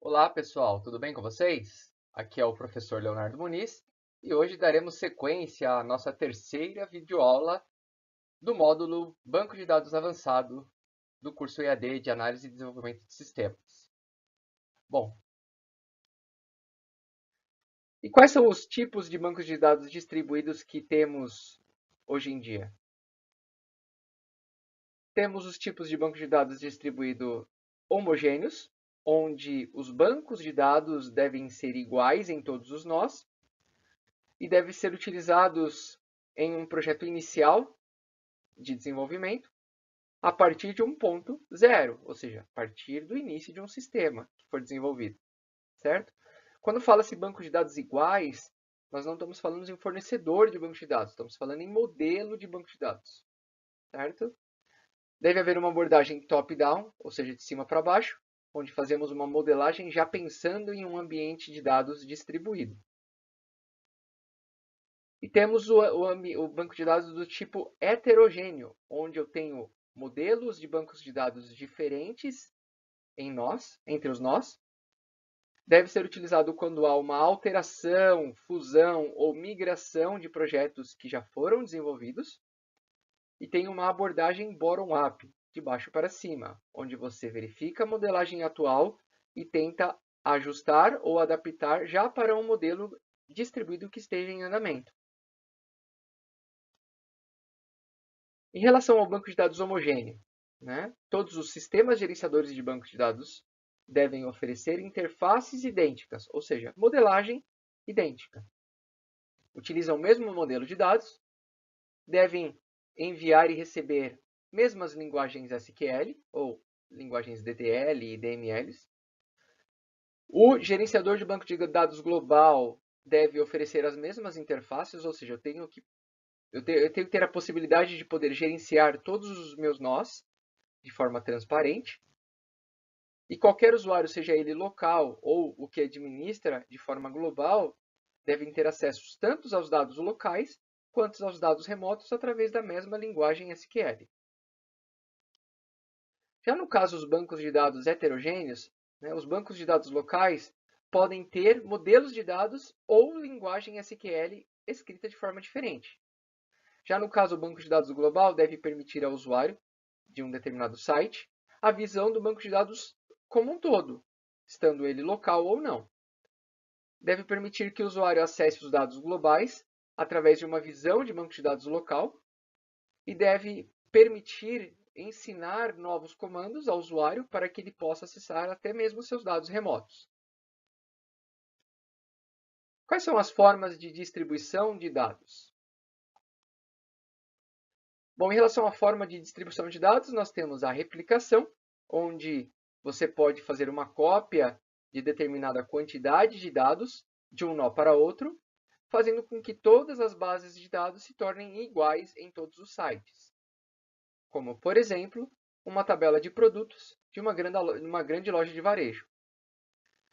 Olá pessoal, tudo bem com vocês? Aqui é o professor Leonardo Muniz e hoje daremos sequência à nossa terceira videoaula do módulo Banco de Dados Avançado do curso EAD de Análise e Desenvolvimento de Sistemas. Bom, e quais são os tipos de bancos de dados distribuídos que temos hoje em dia? Temos os tipos de banco de dados distribuído homogêneos, onde os bancos de dados devem ser iguais em todos os nós, e devem ser utilizados em um projeto inicial de desenvolvimento a partir de um ponto zero, ou seja, a partir do início de um sistema que for desenvolvido, certo? Quando fala-se banco de dados iguais, nós não estamos falando em fornecedor de banco de dados, estamos falando em modelo de banco de dados, certo? Deve haver uma abordagem top-down, ou seja, de cima para baixo, onde fazemos uma modelagem já pensando em um ambiente de dados distribuído. E temos o banco de dados do tipo heterogêneo, onde eu tenho modelos de bancos de dados diferentes entre os nós. Deve ser utilizado quando há uma alteração, fusão ou migração de projetos que já foram desenvolvidos. E tem uma abordagem bottom-up, de baixo para cima, onde você verifica a modelagem atual e tenta ajustar ou adaptar já para um modelo distribuído que esteja em andamento. Em relação ao banco de dados homogêneo, todos os sistemas gerenciadores de banco de dados devem oferecer interfaces idênticas, ou seja, modelagem idêntica. Utilizam o mesmo modelo de dados, devem enviar e receber mesmas linguagens SQL ou linguagens DTL e DMLs. O gerenciador de banco de dados global deve oferecer as mesmas interfaces, ou seja, eu tenho que ter a possibilidade de poder gerenciar todos os meus nós de forma transparente. E qualquer usuário, seja ele local ou o que administra de forma global, devem ter acesso tanto aos dados locais quanto aos dados remotos através da mesma linguagem SQL. Já no caso dos bancos de dados heterogêneos, os bancos de dados locais podem ter modelos de dados ou linguagem SQL escrita de forma diferente. Já no caso, o banco de dados global deve permitir ao usuário de um determinado site a visão do banco de dados como um todo, estando ele local ou não. Deve permitir que o usuário acesse os dados globais através de uma visão de banco de dados local e deve permitir ensinar novos comandos ao usuário para que ele possa acessar até mesmo seus dados remotos. Quais são as formas de distribuição de dados? Bom, em relação à forma de distribuição de dados, nós temos a replicação, onde você pode fazer uma cópia de determinada quantidade de dados de um nó para outro, fazendo com que todas as bases de dados se tornem iguais em todos os sites. Como, por exemplo, uma tabela de produtos de uma grande loja de varejo.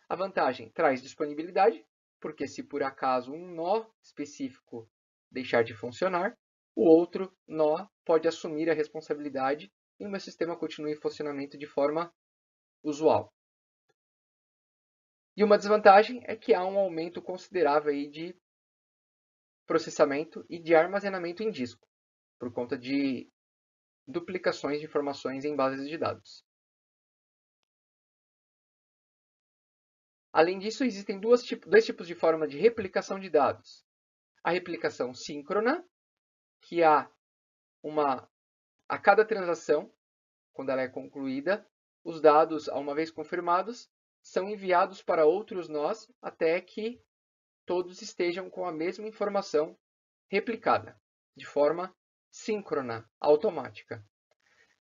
A vantagem traz disponibilidade, porque se por acaso um nó específico deixar de funcionar, o outro nó pode assumir a responsabilidade e o meu sistema continua em funcionamento de forma usual. E uma desvantagem é que há um aumento considerável aí de processamento e de armazenamento em disco, por conta de duplicações de informações em bases de dados. Além disso, existem dois tipos de forma de replicação de dados. A replicação síncrona, que a cada transação, quando ela é concluída, os dados, uma vez confirmados, são enviados para outros nós até que todos estejam com a mesma informação replicada, de forma síncrona, automática.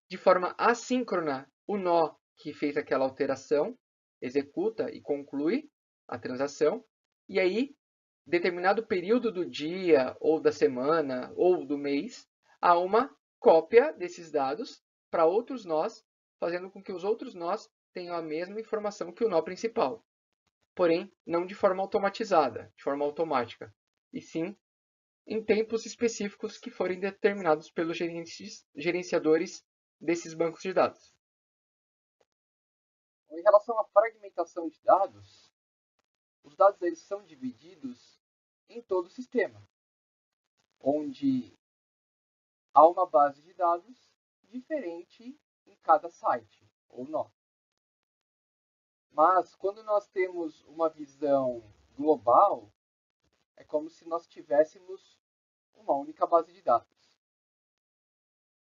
De forma assíncrona, o nó que fez aquela alteração executa e conclui a transação, e aí, determinado período do dia, ou da semana, ou do mês, há uma cópia desses dados para outros nós, fazendo com que os outros nós tenham a mesma informação que o nó principal. Porém, não de forma automatizada, de forma automática, e sim em tempos específicos que forem determinados pelos gerenciadores desses bancos de dados. Em relação à fragmentação de dados, os dados eles são divididos em todo o sistema, onde há uma base de dados diferente em cada site ou nó. Mas quando nós temos uma visão global, é como se nós tivéssemos uma única base de dados.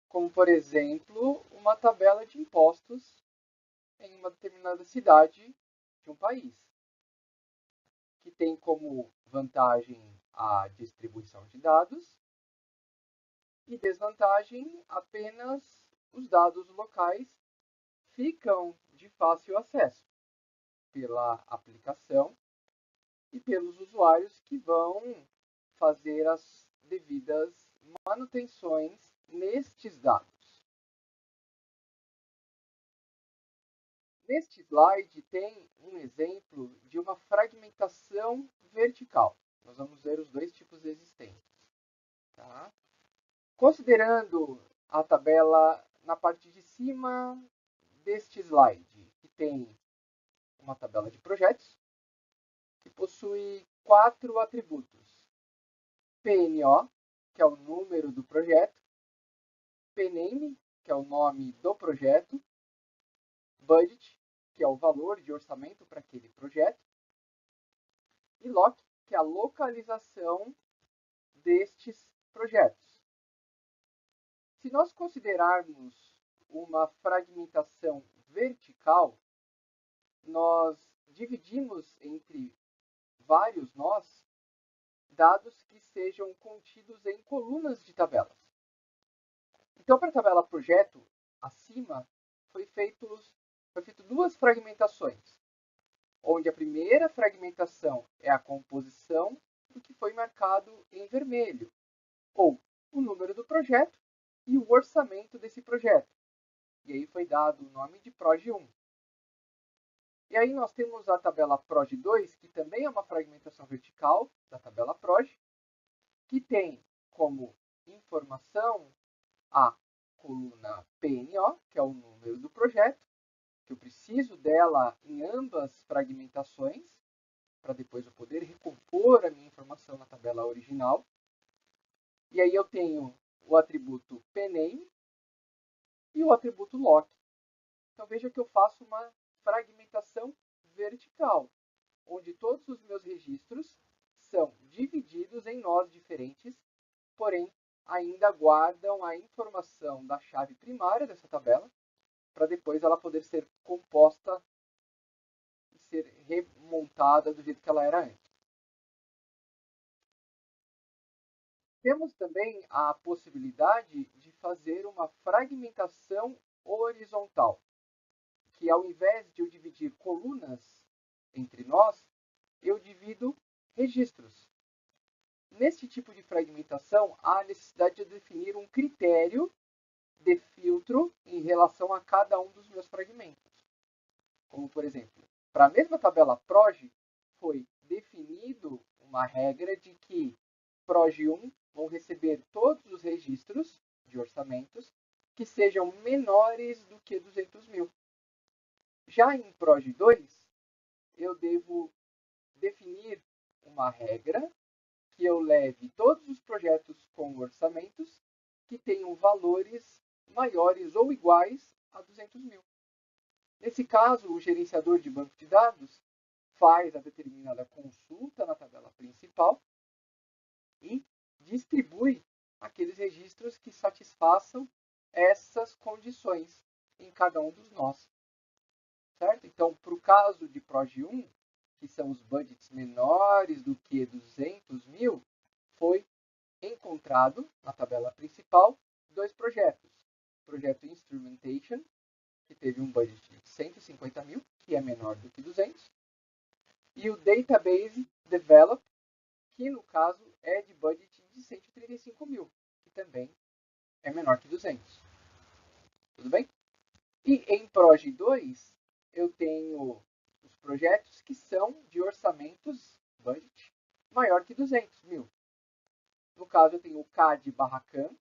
Como, por exemplo, uma tabela de impostos em uma determinada cidade de um país, que tem como vantagem a distribuição de dados e desvantagem apenas os dados locais ficam de fácil acesso pela aplicação e pelos usuários que vão fazer as devidas manutenções nestes dados. Neste slide tem um exemplo de uma fragmentação vertical. Nós vamos ver os dois tipos existentes. Tá? Considerando a tabela na parte de cima deste slide, que tem uma tabela de projetos, que possui 4 atributos. PNO, que é o número do projeto, PNAME, que é o nome do projeto, Budget, que é o valor de orçamento para aquele projeto, e LOC, que é a localização destes projetos. Se nós considerarmos uma fragmentação vertical, nós dividimos entre vários nós dados que sejam contidos em colunas de tabelas. Então, para a tabela projeto, acima, foi feito 2 fragmentações, onde a primeira fragmentação é a composição do que foi marcado em vermelho, ou o número do projeto e o orçamento desse projeto. E aí foi dado o nome de PROJ 1. E aí nós temos a tabela PROJ 2, que também é uma fragmentação vertical da tabela PROJ, que tem como informação a coluna PNO, que é o número do projeto, que eu preciso dela em ambas fragmentações, para depois eu poder recompor a minha informação na tabela original. E aí eu tenho o atributo PNAME e o atributo LOC. Então veja que eu faço uma fragmentação vertical, onde todos os meus registros são divididos em nós diferentes, porém ainda guardam a informação da chave primária dessa tabela, para depois ela poder ser composta e ser remontada do jeito que ela era antes. Temos também a possibilidade de fazer uma fragmentação horizontal, que ao invés de eu dividir colunas entre nós, eu divido registros. Neste tipo de fragmentação, há a necessidade de definir um critério de filtro em relação a cada um dos meus fragmentos. Como, por exemplo, para a mesma tabela PROJ, foi definido uma regra de que PROJ 1 vão receber todos os registros de orçamentos que sejam menores do que 200 mil. Já em PROJ 2, eu devo definir uma regra que eu leve todos os projetos com orçamentos que tenham valores maiores ou iguais a 200 mil. Nesse caso, o gerenciador de banco de dados faz a determinada consulta na tabela principal e distribui aqueles registros que satisfaçam essas condições em cada um dos nós. Certo? Então, para o caso de PROJ 1, que são os budgets menores do que 200 mil, foi encontrado na tabela principal 2 projetos. O projeto Instrumentation, que teve um budget de 150 mil, que é menor do que 200, e o Database Develop, que no caso é de budget de 135 mil, que também é menor que 200. Tudo bem? E em PROJ 2, eu tenho os projetos que são de orçamentos, budget, maior que 200 mil. No caso, eu tenho o CAD/CAM,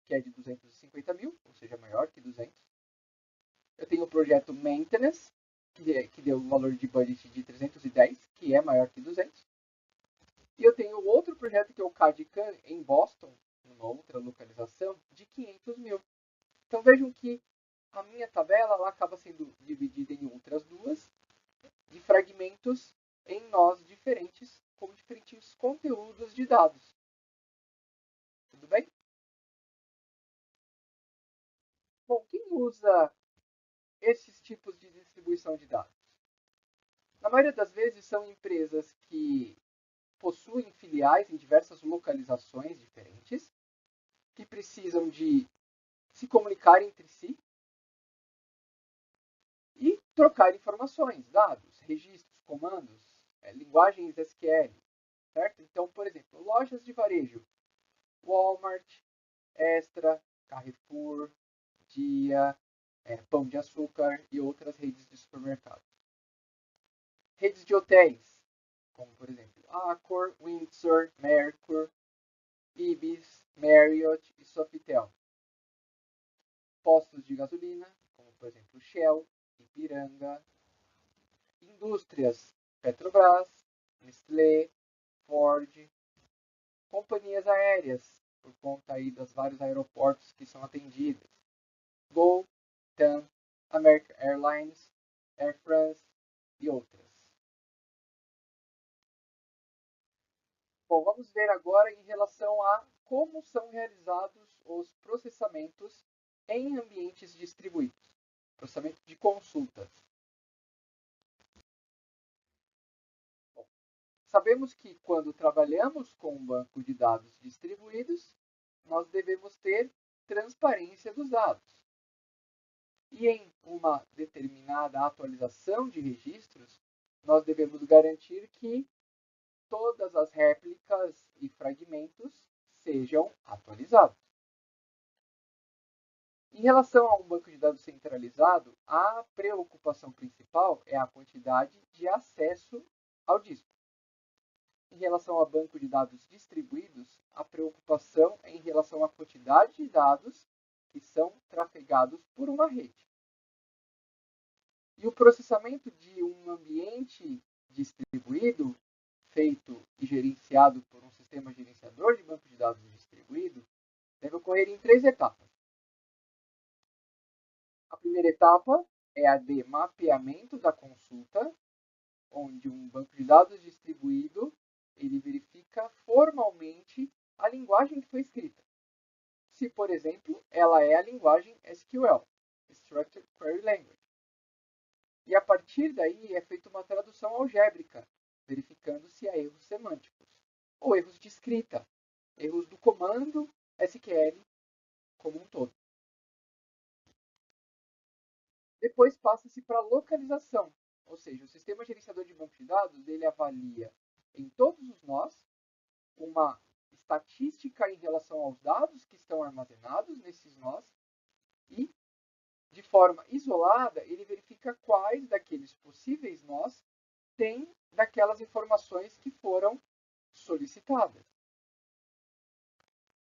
que é de 250 mil, ou seja, maior que 200. Eu tenho o projeto Maintenance, que deu o valor de budget de 310, que é maior que 200. E eu tenho outro projeto que é o CAD-CAM em Boston, numa outra localização, de 500 mil. Então vejam que a minha tabela ela acaba sendo dividida em outras duas, de fragmentos em nós diferentes, com diferentes conteúdos de dados. Tudo bem? Bom, quem usa esses tipos de distribuição de dados? Na maioria das vezes são empresas que possuem filiais em diversas localizações diferentes, que precisam de se comunicar entre si e trocar informações, dados, registros, comandos, linguagens SQL, certo? Então, por exemplo, lojas de varejo, Walmart, Extra, Carrefour, Dia, Pão de Açúcar e outras redes de supermercados. Redes de hotéis, como por exemplo Accor, Windsor, Mercure, Ibis, Marriott e Sofitel. Postos de gasolina, como por exemplo Shell, Ipiranga. Indústrias, Petrobras, Nestlé, Ford. Companhias aéreas, por conta aí dos vários aeroportos que são atendidos. Gol, TAM, American Airlines, Air France e outras. Bom, vamos ver agora em relação a como são realizados os processamentos em ambientes distribuídos. Processamento de consultas. Bom, sabemos que quando trabalhamos com um banco de dados distribuídos, nós devemos ter transparência dos dados. E em uma determinada atualização de registros, nós devemos garantir que todas as réplicas e fragmentos sejam atualizados. Em relação a um banco de dados centralizado, a preocupação principal é a quantidade de acesso ao disco. Em relação a banco de dados distribuídos, a preocupação é em relação à quantidade de dados que são trafegados por uma rede. E o processamento de um ambiente distribuído, feito e gerenciado por um sistema gerenciador de banco de dados distribuído, deve ocorrer em 3 etapas. A primeira etapa é a de mapeamento da consulta, onde um banco de dados distribuído ele verifica formalmente a linguagem que foi escrita. Se, por exemplo, ela é a linguagem SQL, Structured Query Language. E a partir daí é feita uma tradução algébrica, verificando se há erros semânticos, ou erros de escrita, erros do comando SQL como um todo. Depois passa-se para a localização, ou seja, o sistema gerenciador de banco de dados ele avalia em todos os nós uma estatística em relação aos dados que estão armazenados nesses nós e, de forma isolada, ele verifica quais daqueles possíveis nós têm daquelas informações que foram solicitadas.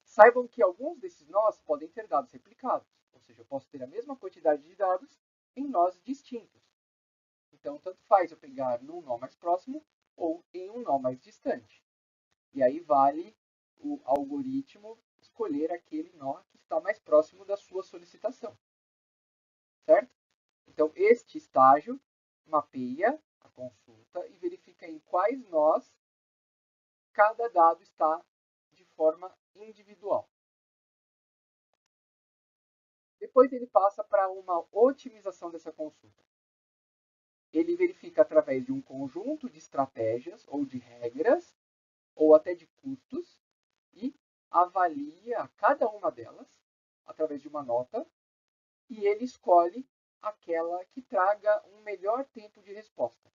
Saibam que alguns desses nós podem ter dados replicados, ou seja, eu posso ter a mesma quantidade de dados em nós distintos. Então, tanto faz eu pegar num nó mais próximo ou em um nó mais distante. E aí vale o algoritmo escolher aquele nó que está mais próximo da sua solicitação. Certo? Então, este estágio mapeia a consulta e verifica em quais nós cada dado está de forma individual. Depois ele passa para uma otimização dessa consulta. Ele verifica através de um conjunto de estratégias ou de regras ou até de custos e avalia cada uma delas através de uma nota e ele escolhe aquela que traga um melhor tempo de resposta.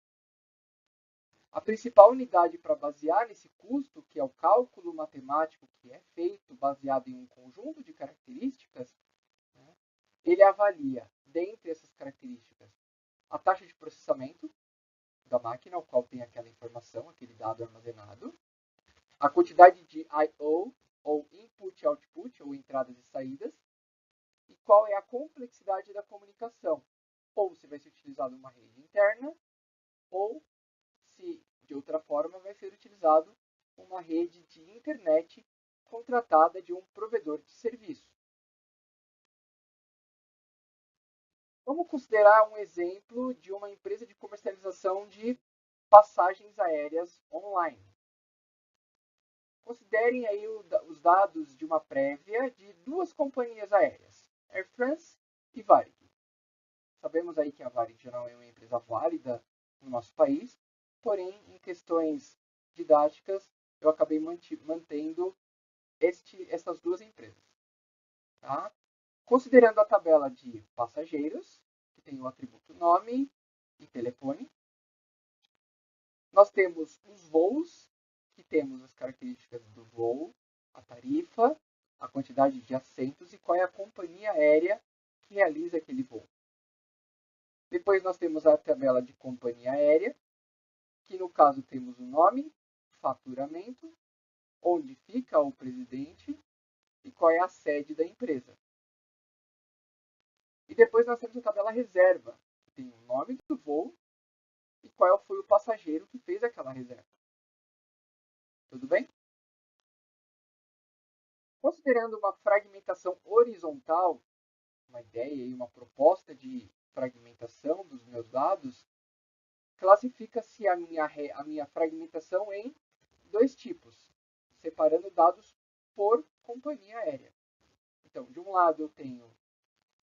A principal unidade para basear nesse custo, que é o cálculo matemático que é feito baseado em um conjunto de características, né, ele avalia, dentre essas características, a taxa de processamento da máquina, ao qual tem aquela informação, aquele dado armazenado, a quantidade de I/O, ou input-output, ou entradas e saídas, e qual é a complexidade da comunicação, ou se vai ser utilizado uma rede interna, ou se de outra forma vai ser utilizado uma rede de internet contratada de um provedor de serviço. Vamos considerar um exemplo de uma empresa de comercialização de passagens aéreas online. Considerem aí os dados de uma prévia de duas companhias aéreas, Air France e Varig. Sabemos aí que a Varig já não é uma empresa válida no nosso país, porém, em questões didáticas, eu acabei mantendo essas duas empresas. Tá? Considerando a tabela de passageiros, que tem o atributo nome e telefone, nós temos os voos, que temos as características do voo, a tarifa, a quantidade de assentos e qual é a companhia aérea que realiza aquele voo. Depois nós temos a tabela de companhia aérea, que no caso temos o nome, faturamento, onde fica o presidente e qual é a sede da empresa. E depois nós temos a tabela reserva, que tem o nome do voo e qual foi o passageiro que fez aquela reserva. Tudo bem? Considerando uma fragmentação horizontal, uma ideia e uma proposta de fragmentação dos meus dados, classifica-se a minha fragmentação em dois tipos, separando dados por companhia aérea. Então, de um lado eu tenho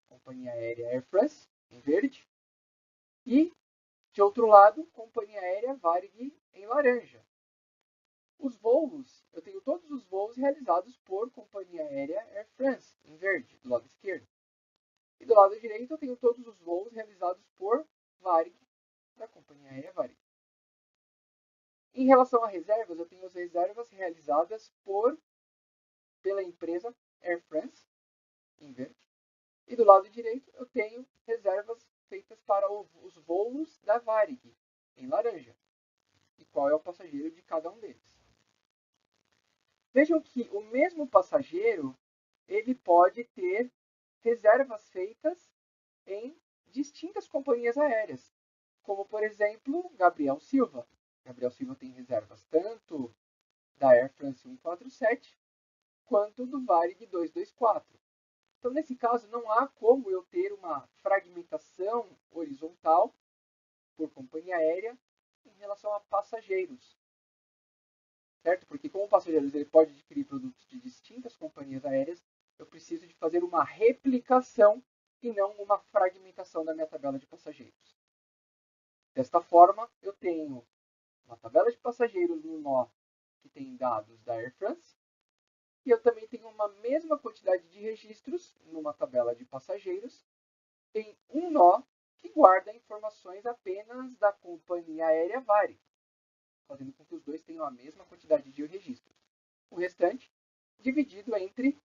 companhia aérea Air France, em verde, e, de outro lado, companhia aérea Varig, em laranja. Os voos, eu tenho todos os voos realizados por companhia aérea Air France, em verde, do lado esquerdo. E do lado direito eu tenho todos os voos realizados por Varig, da companhia aérea Varig. Em relação a reservas, eu tenho as reservas realizadas pela empresa Air France, em verde. E do lado direito eu tenho reservas feitas para os voos da Varig, em laranja. E qual é o passageiro de cada um deles. Vejam que o mesmo passageiro ele pode ter reservas feitas em distintas companhias aéreas, como por exemplo Gabriel Silva. Gabriel Silva tem reservas tanto da Air France 147 quanto do Varig 224. Então, nesse caso, não há como eu ter uma fragmentação horizontal por companhia aérea em relação a passageiros. Certo? Porque como passageiros ele pode adquirir produtos de distintas companhias aéreas, eu preciso de fazer uma replicação e não uma fragmentação da minha tabela de passageiros. Desta forma, eu tenho uma tabela de passageiros no nó que tem dados da Air France, e eu também tenho uma mesma quantidade de registros numa tabela de passageiros em um nó que guarda informações apenas da companhia aérea Varig, fazendo com que os dois tenham a mesma quantidade de registros. O restante dividido entre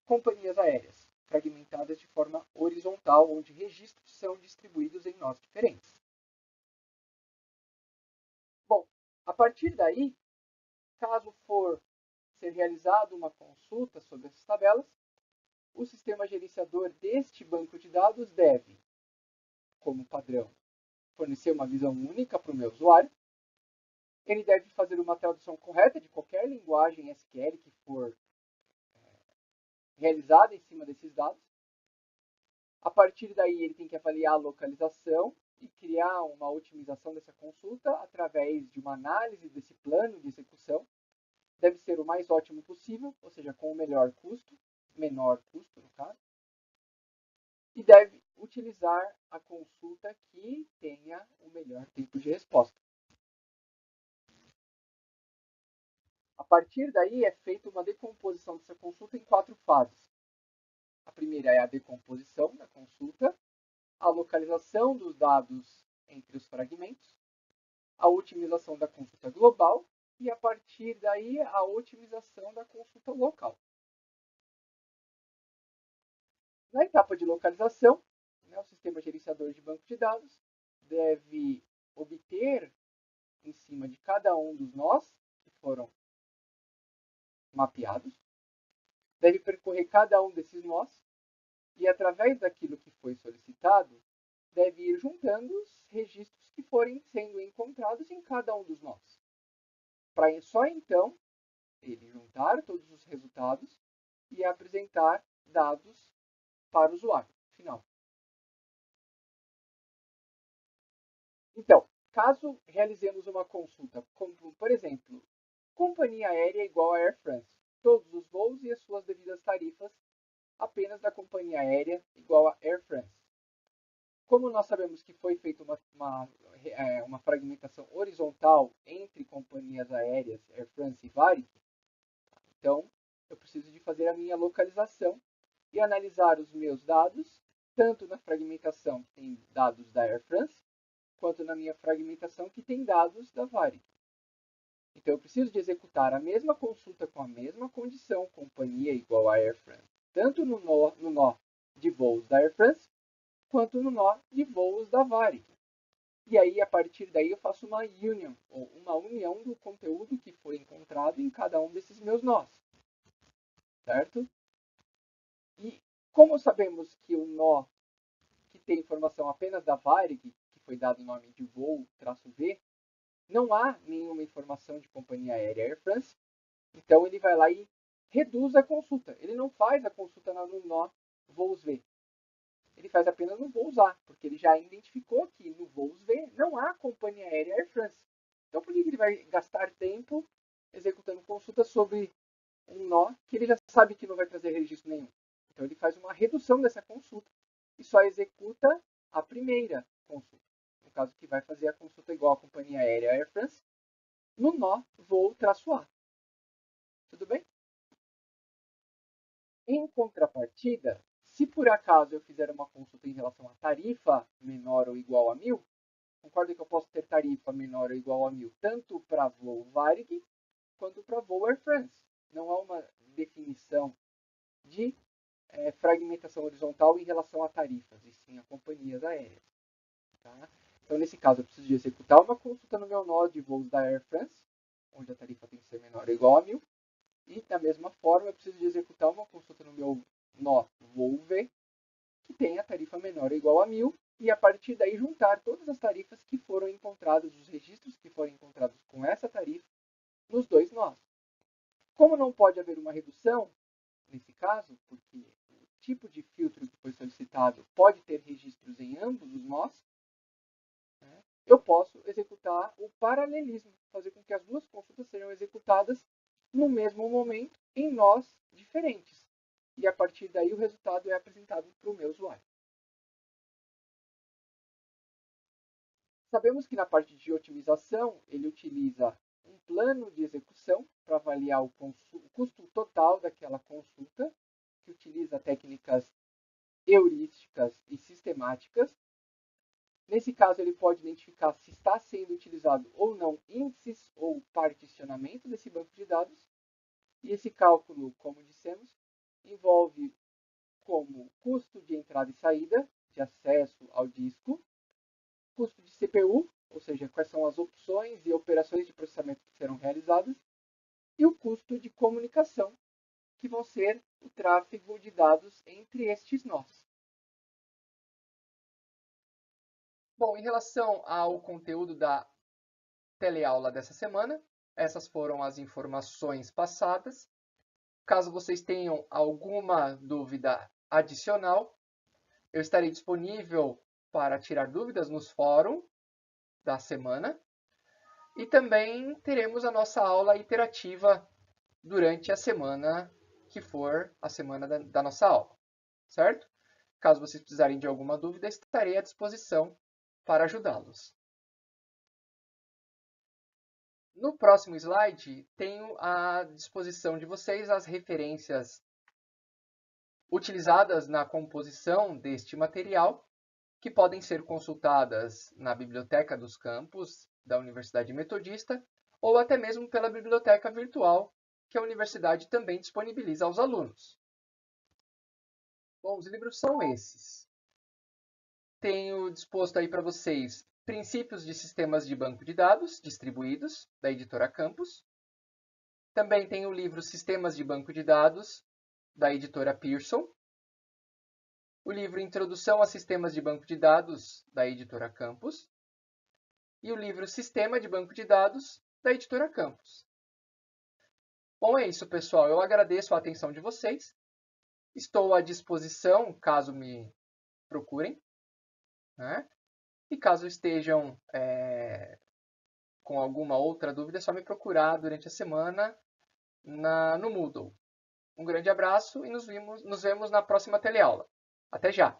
companhias aéreas, fragmentadas de forma horizontal, onde registros são distribuídos em nós diferentes. Bom, a partir daí, caso for ser realizada uma consulta sobre essas tabelas, o sistema gerenciador deste banco de dados deve, como padrão, fornecer uma visão única para o meu usuário. Ele deve fazer uma tradução correta de qualquer linguagem SQL que for realizada em cima desses dados. A partir daí, ele tem que avaliar a localização e criar uma otimização dessa consulta através de uma análise desse plano de execução. Deve ser o mais ótimo possível, ou seja, com o melhor custo, menor custo no caso. E deve utilizar a consulta que tenha o melhor tempo de resposta. A partir daí é feita uma decomposição dessa consulta em 4 fases. A primeira é a decomposição da consulta, a localização dos dados entre os fragmentos, a otimização da consulta global e, a partir daí, a otimização da consulta local. Na etapa de localização, o sistema gerenciador de banco de dados deve obter, em cima de cada um dos nós que foram mapeados, deve percorrer cada um desses nós e, através daquilo que foi solicitado, deve ir juntando os registros que forem sendo encontrados em cada um dos nós. Para só então ele juntar todos os resultados e apresentar dados para o usuário final. Então, caso realizemos uma consulta, como por exemplo, companhia aérea igual a Air France, todos os voos e as suas devidas tarifas apenas da companhia aérea igual a Air France. Como nós sabemos que foi feita uma fragmentação horizontal entre companhias aéreas Air France e Varig, então eu preciso de fazer a minha localização e analisar os meus dados, tanto na fragmentação que tem dados da Air France, quanto na minha fragmentação que tem dados da Varig. Então eu preciso de executar a mesma consulta com a mesma condição, companhia igual a Air France, tanto no nó de voos da Air France, quanto no nó de voos da Varig. E aí, a partir daí, eu faço uma union, ou uma união do conteúdo que foi encontrado em cada um desses meus nós. Certo? E como sabemos que o nó que tem informação apenas da Varig, que foi dado o nome de voo-v, não há nenhuma informação de companhia aérea Air France, então ele vai lá e reduz a consulta. Ele não faz a consulta no nó voos V. Ele faz apenas no voos A, porque ele já identificou que no voos V não há companhia aérea Air France. Então por que ele vai gastar tempo executando consulta sobre um nó que ele já sabe que não vai trazer registro nenhum? Então ele faz uma redução dessa consulta e só executa a primeira consulta. No caso que vai fazer a consulta igual à companhia aérea Air France, no nó voo-A. Tudo bem? Em contrapartida, se por acaso eu fizer uma consulta em relação a tarifa menor ou igual a 1.000, concordo que eu posso ter tarifa menor ou igual a 1.000 tanto para voo Varig quanto para voo Air France. Não há uma definição de fragmentação horizontal em relação a tarifas, e sim a companhias aéreas. Tá? Então, nesse caso, eu preciso de executar uma consulta no meu nó de voos da Air France, onde a tarifa tem que ser menor ou igual a 1.000, e, da mesma forma, eu preciso de executar uma consulta no meu nó voo V, que tem a tarifa menor ou igual a 1.000, e a partir daí juntar todas as tarifas que foram encontradas, os registros que foram encontrados com essa tarifa, nos dois nós. Como não pode haver uma redução, nesse caso, porque o tipo de filtro que foi solicitado pode ter registros em ambos os nós, né, eu posso executar o paralelismo, fazer com que as duas consultas sejam executadas no mesmo momento em nós diferentes. E a partir daí o resultado é apresentado para o meu usuário. Sabemos que na parte de otimização ele utiliza um plano de execução para avaliar o custo total daquela consulta, que utiliza técnicas heurísticas e sistemáticas. Nesse caso, ele pode identificar se está sendo utilizado ou não índices ou particionamento desse banco de dados. E esse cálculo, como dissemos, envolve como custo de entrada e saída, de acesso ao disco, custo de CPU, ou seja, quais são as opções e operações de processamento que serão realizadas, e o custo de comunicação, que vão ser o tráfego de dados entre estes nós. Bom, em relação ao conteúdo da teleaula dessa semana, essas foram as informações passadas. Caso vocês tenham alguma dúvida adicional, eu estarei disponível para tirar dúvidas nos fóruns da semana. E também teremos a nossa aula interativa durante a semana que for a semana da nossa aula, certo? Caso vocês precisarem de alguma dúvida, estarei à disposição para ajudá-los. No próximo slide, tenho à disposição de vocês as referências utilizadas na composição deste material, que podem ser consultadas na Biblioteca dos Campos da Universidade Metodista ou até mesmo pela biblioteca virtual que a universidade também disponibiliza aos alunos. Bom, os livros são esses. Tenho disposto aí para vocês Princípios de Sistemas de Banco de Dados Distribuídos, da editora Campos. Também tem o livro Sistemas de Banco de Dados, da editora Pearson. o livro Introdução a Sistemas de Banco de Dados, da editora Campos, e o livro Sistema de Banco de Dados, da editora Campos. Bom, é isso, pessoal. Eu agradeço a atenção de vocês. Estou à disposição, caso me procurem, né? E caso estejam com alguma outra dúvida, é só me procurar durante a semana no Moodle. Um grande abraço e nos vemos na próxima teleaula. Até já!